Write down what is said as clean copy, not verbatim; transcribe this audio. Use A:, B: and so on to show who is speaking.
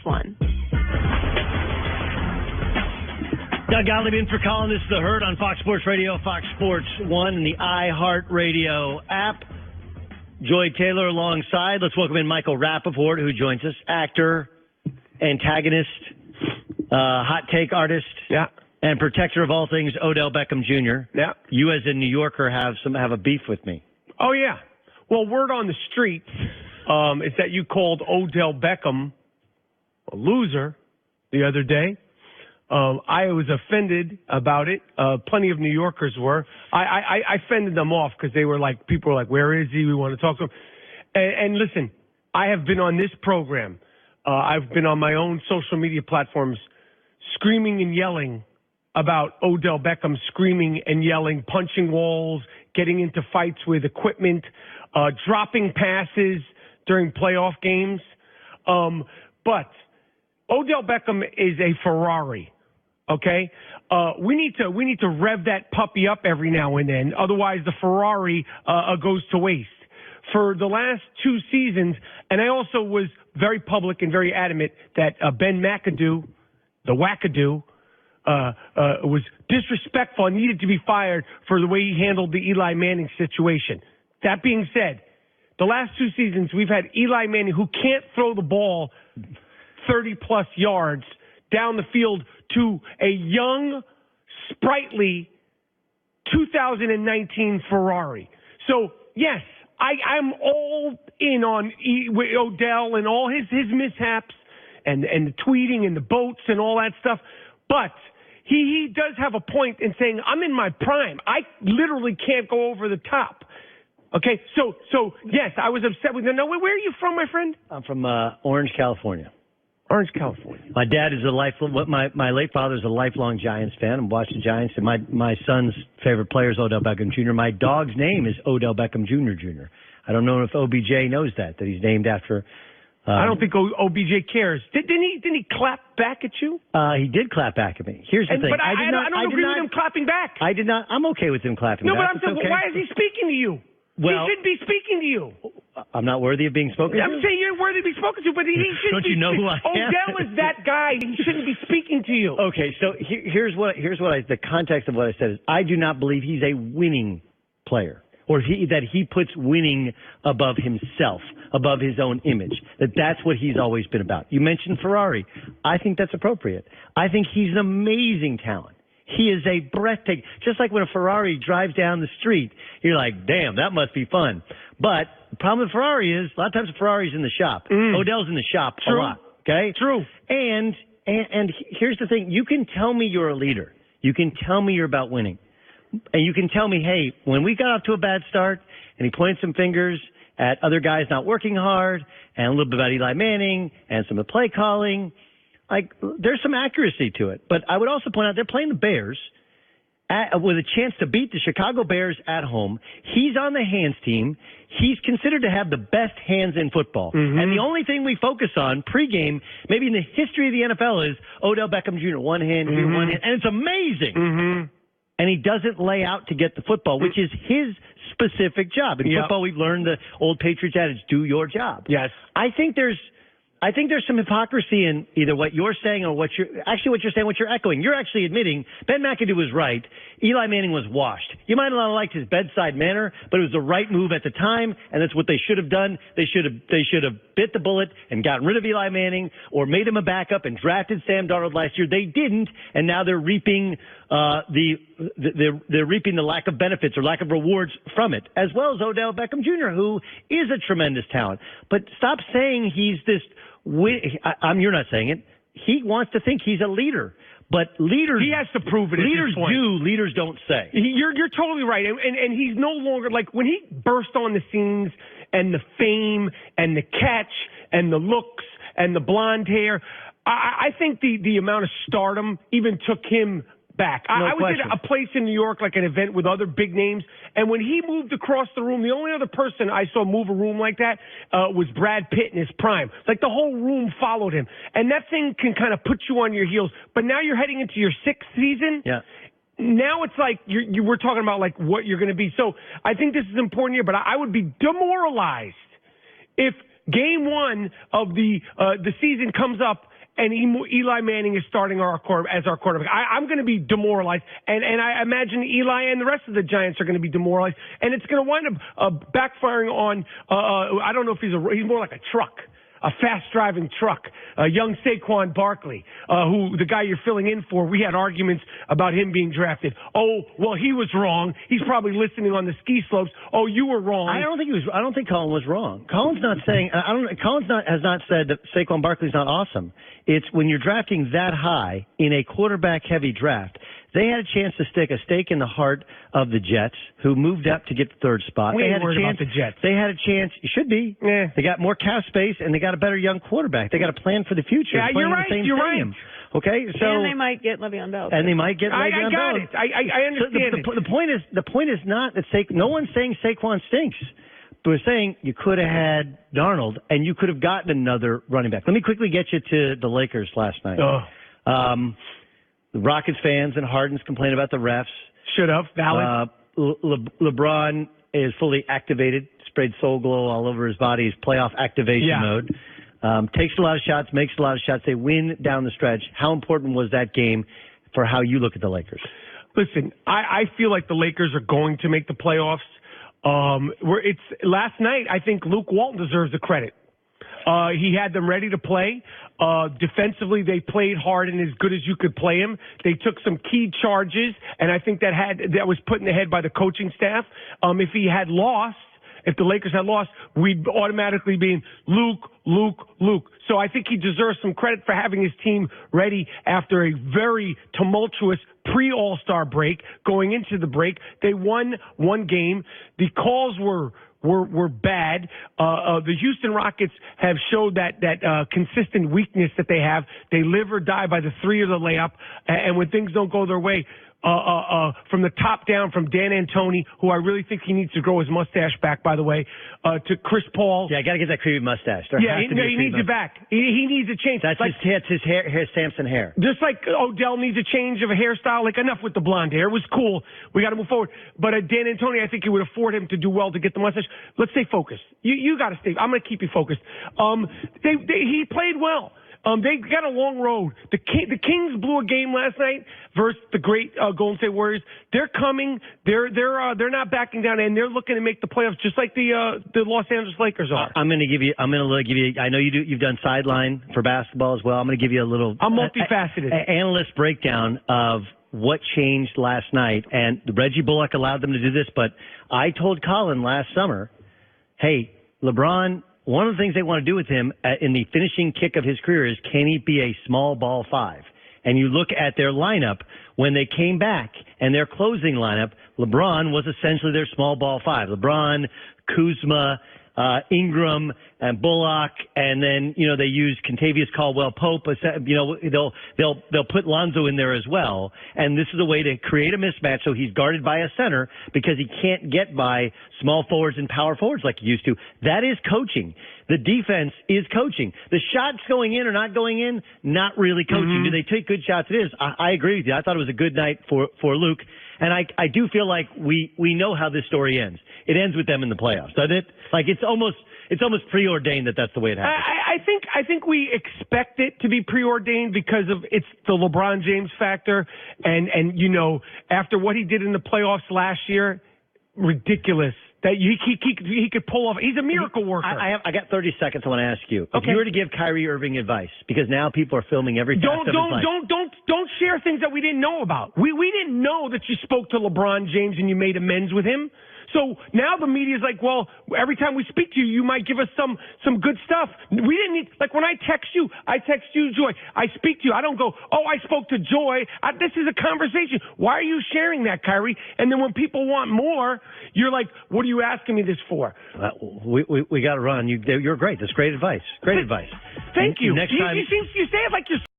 A: one.
B: Doug Gottlieb in for Colin. This is The Herd on Fox Sports Radio, Fox Sports 1, and the iHeartRadio app. Joy Taylor alongside. Let's welcome in Michael Rappaport, who joins us. Actor, antagonist, hot take artist, and protector of all things Odell Beckham Jr.
C: Yeah.
B: You, as a New Yorker, have a beef with me.
C: Oh, yeah. Well, word on the street is that you called Odell Beckham a loser the other day. I was offended about it. Plenty of New Yorkers were. I fended them off because people were like, where is he? We want to talk to him. And listen, I have been on this program. I've been on my own social media platforms screaming and yelling about Odell Beckham, screaming and yelling, punching walls, getting into fights with equipment, dropping passes during playoff games. But Odell Beckham is a Ferrari. Okay, we need to rev that puppy up every now and then. Otherwise, the Ferrari goes to waste. For the last 2 seasons, and I also was very public and very adamant that Ben McAdoo, the wackadoo, was disrespectful and needed to be fired for the way he handled the Eli Manning situation. That being said, the last 2 seasons we've had Eli Manning, who can't throw the ball 30-plus yards down the field, to a young, sprightly 2019 Ferrari. So, yes, I'm all in on Odell and all his mishaps and the tweeting and the boats and all that stuff. But he does have a point in saying, I'm in my prime. I literally can't go over the top. Okay, so yes, I was upset with him. Now, where are you from, my friend?
B: I'm from Orange, California.
C: Orange, California.
B: My dad is my late father is a lifelong Giants fan. I'm watching the Giants, and my son's favorite player is Odell Beckham Jr. My dog's name is Odell Beckham Jr. I don't know if OBJ knows that he's named after.
C: I don't think OBJ cares. Didn't he clap back at you?
B: He did clap back at me. Here's the thing.
C: But I don't agree with him clapping back.
B: I did not. I'm okay with him clapping back.
C: No, but I'm saying, why is he speaking to you?
B: Well,
C: he shouldn't be speaking to you.
B: I'm not worthy of being spoken to?
C: I'm saying you're worthy to be spoken to, but he shouldn't
B: Don't you know who I am?
C: Odell is that guy. He shouldn't be speaking to you.
B: Okay, so here's what the context of what I said is I do not believe he's a winning player, or that he puts winning above himself, above his own image. That's what he's always been about. You mentioned Ferrari. I think that's appropriate. I think he's an amazing talent. He is a breathtaking, just like when a Ferrari drives down the street, you're like, damn, that must be fun. But the problem with Ferrari is a lot of times a Ferrari's in the shop. Odell's in the shop a lot. Okay?
C: True.
B: And here's the thing. You can tell me you're a leader. You can tell me you're about winning. And you can tell me, hey, when we got off to a bad start and he pointed some fingers at other guys not working hard and a little bit about Eli Manning and some of the play calling, like, there's some accuracy to it. But I would also point out they're playing the Bears with a chance to beat the Chicago Bears at home. He's on the hands team. He's considered to have the best hands in football. And the only thing we focus on pregame, maybe in the history of the NFL, is Odell Beckham Jr. One hand here, one hand. And it's amazing. And he doesn't lay out to get the football, which is his specific job. In football, we've learned the old Patriots adage, do your job.
C: Yes.
B: I think there's some hypocrisy in either what you're saying or what you're saying, what you're echoing. You're actually admitting Ben McAdoo was right. Eli Manning was washed. You might not have liked his bedside manner, but it was the right move at the time, and that's what they should have done. They should have bit the bullet and gotten rid of Eli Manning or made him a backup and drafted Sam Darnold last year. They didn't, and now they're reaping they're reaping the lack of benefits or lack of rewards from it, as well as Odell Beckham Jr., who is a tremendous talent. But stop saying he's this. You're not saying it. He wants to think he's a leader, but leaders.
C: He has to prove it.
B: Leaders do. Leaders don't say.
C: You're totally right, and he's no longer like when he burst on the scenes and the fame and the catch and the looks and the blonde hair. I think the amount of stardom even took him back. I was at a place in New York, like an event with other big names, and when he moved across the room, the only other person I saw move a room like that was Brad Pitt in his prime. Like the whole room followed him, and that thing can kind of put you on your heels. But now you're heading into your 6th season.
B: Yeah.
C: Now it's like we're talking about like what you're going to be. So I think this is important here, but I would be demoralized if game 1 of the season comes up and Eli Manning is starting as our quarterback. I'm going to be demoralized, and I imagine Eli and the rest of the Giants are going to be demoralized, and it's going to wind up backfiring on. I don't know if he's more like a truck. A fast-driving truck, a young Saquon Barkley, who the guy you're filling in for, we had arguments about him being drafted. Oh, well, he was wrong. He's probably listening on the ski slopes. Oh, you were wrong.
B: I don't think Colin was wrong. Colin's not saying. Has not said that Saquon Barkley's not awesome. It's when you're drafting that high in a quarterback-heavy draft. They had a chance to stick a stake in the heart of the Jets, who moved up to get the third spot.
C: We
B: ain't
C: ain't worried about the Jets.
B: They had a chance. You should be.
C: Yeah.
B: They got more cap space, and they got a better young quarterback. They got a plan for the future.
C: Yeah, you're right. You're right.
B: Okay, so
A: and they might get Le'Veon Bell.
B: And they might get Le'Veon Bell.
C: I got it. I understand
B: so the point is not that no one's saying Saquon stinks. But we're saying you could have had Darnold, and you could have gotten another running back. Let me quickly get you to the Lakers last night. The Rockets fans and Harden's complain about the refs.
C: Should have. Valid.
B: LeBron is fully activated, sprayed Soul Glow all over his body. He's playoff activation mode. Takes a lot of shots, makes a lot of shots. They win down the stretch. How important was that game for how you look at the Lakers?
C: Listen, I feel like the Lakers are going to make the playoffs. Last night, I think Luke Walton deserves the credit. He had them ready to play. Defensively, they played hard and as good as you could play him. They took some key charges, and I think that was put in the head by the coaching staff. If the Lakers had lost, we'd automatically be in Luke. So I think he deserves some credit for having his team ready after a very tumultuous pre-All-Star break. Going into the break, they won one game. The calls were bad. The Houston Rockets have showed that consistent weakness that they have. They live or die by the three or the layup, and when things don't go their way, from the top down, from Dan Antoni, who I really think he needs to grow his mustache back, by the way, to Chris Paul.
B: Yeah, I got to get that creepy mustache.
C: He needs it back. He needs a change.
B: That's his hair, Samson hair.
C: Just like Odell needs a change of a hairstyle. Like, enough with the blonde hair. It was cool. We got to move forward. But Dan Antoni, I think it would afford him to do well to get the mustache. Let's stay focused. You got to stay. I'm going to keep you focused. He played well. They got a long road. The Kings blew a game last night versus the great Golden State Warriors. They're coming. They're not backing down, and they're looking to make the playoffs just like the Los Angeles Lakers are. I'm going to give you. I know you do. You've done sideline for basketball as well. I'm going to give you a little. I'm multifaceted.
B: Analyst breakdown of what changed last night, and Reggie Bullock allowed them to do this. But I told Colin last summer, hey, LeBron. One of the things they want to do with him in the finishing kick of his career is, can he be a small ball five? And you look at their lineup when they came back, and their closing lineup, LeBron was essentially their small ball five. LeBron, Kuzma, Ingram, and Bullock, and then they use Kentavious Caldwell-Pope. They'll put Lonzo in there as well, and this is a way to create a mismatch so he's guarded by a center because he can't get by small forwards and power forwards like he used to. That is coaching. The defense is coaching. The shots going in or not going in, not really coaching. Do they take good shots? It is. I agree with you. I thought it was a good night for Luke, and I do feel like we know how this story ends. It ends with them in the playoffs, doesn't it? Like it's almost preordained that's the way it happens.
C: I think we expect it to be preordained because of it's the LeBron James factor, and after what he did in the playoffs last year, ridiculous that he could pull off. He's a miracle worker.
B: I got 30 seconds. I want to ask you.
C: Okay.
B: If you were to give Kyrie Irving advice, because now people are filming every facet of his life.
C: Don't share things that we didn't know about. We didn't know that you spoke to LeBron James and you made amends with him. So now the media's like, well, every time we speak to you, you might give us some good stuff. We didn't need, like when I text you, Joy. I speak to you. I don't go, oh, I spoke to Joy. This is a conversation. Why are you sharing that, Kyrie? And then when people want more, you're like, what are you asking me this for?
B: We got to run. You're great. That's great advice. Great advice.
C: Thank you.
B: Next time,
C: you say it like you're